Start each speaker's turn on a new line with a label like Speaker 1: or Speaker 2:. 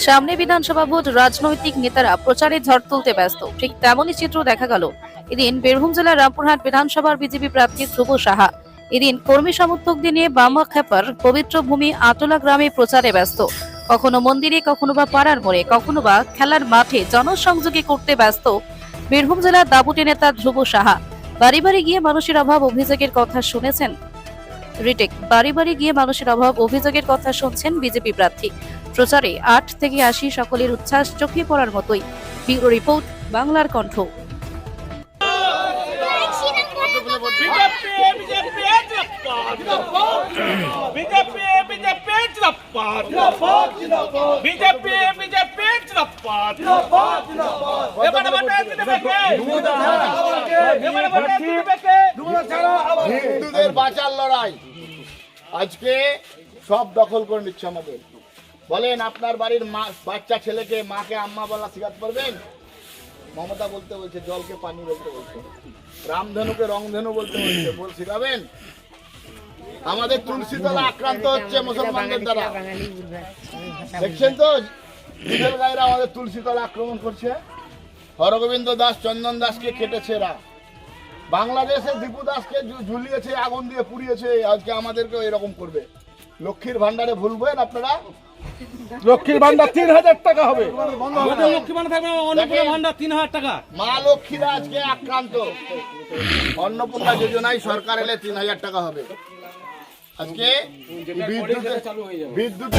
Speaker 1: সামনে বিধানসভা ভোট, রাজনৈতিক নেতারা প্রচারে ঝড় তুলতে ব্যস্ত। ঠিক তেমনই চিত্র দেখা গেল এদিন বীরভূম জেলার রামপুরহাট বিধানসভার বিজেপি প্রার্থী ধ্রুব সাহা। এদিন কর্মী সমর্থকদের নিয়ে বামাখ্যাপার পবিত্র ভূমি আটোলা গ্রামে প্রচারে ব্যস্ত। কখনো মন্দিরে, কখনো বা পাড়ার মোড়ে, কখনো বা খেলার মাঠে জনসংযোগে করতে ব্যস্ত বীরভূম জেলার দাপুটে নেতা ধ্রুব সাহা। বাড়ি বাড়ি গিয়ে মানুষের অভাব অভিযোগের কথা শুনেছেন রিটেক। বাড়ি বাড়ি গিয়ে মানুষের অভাব অভিযোগের কথা শুনছেন বিজেপি প্রার্থী। প্রচারে ৮ থেকে ৮০ সকলের উচ্ছ্বাস চোখে পড়ার মতোই। ব্যুরো রিপোর্ট, বাংলার কণ্ঠ।
Speaker 2: হিন্দুদের বাঁচার লড়াই আজকে সব দখল করে নিচ্ছে আমাদের। বলেন আপনার বাড়ির বাচ্চা ছেলেকে মাকে আম্মা বলা শিখাতে পারবেন? মমতা বলতে বলছে, জলকে পানি বলতে বলছে, রামধেনুকে রংধেনু বলতে বলছে, শিখাবেন? আমাদের তুলসীতলা আক্রান্ত হচ্ছে মুসলমানদের দ্বারা। দেখছেন তো, বিদেল গায়েরা আমাদের তুলসীতলা আক্রমণ করছে। হরগোবিন্দ দাস, চন্দন দাসকে কেটেছে এরা। বাংলাদেশে দীপু দাসকে ঝুলিয়েছে, আগুন দিয়ে পুড়িয়েছে, আজকে আমাদেরকেও এরকম করবে। লক্ষ্মীর ভান্ডারে ভুলবেন আপনারা?
Speaker 3: লক্ষ্মীর ভান্ডার ৩,০০০ টাকা হবে।
Speaker 2: মা লক্ষ্মীরা আজকে আক্রান্ত। অন্নপূর্ণা যোজনায় সরকার এলে ৩,০০০ টাকা হবে। আজকে বিদ্যুৎ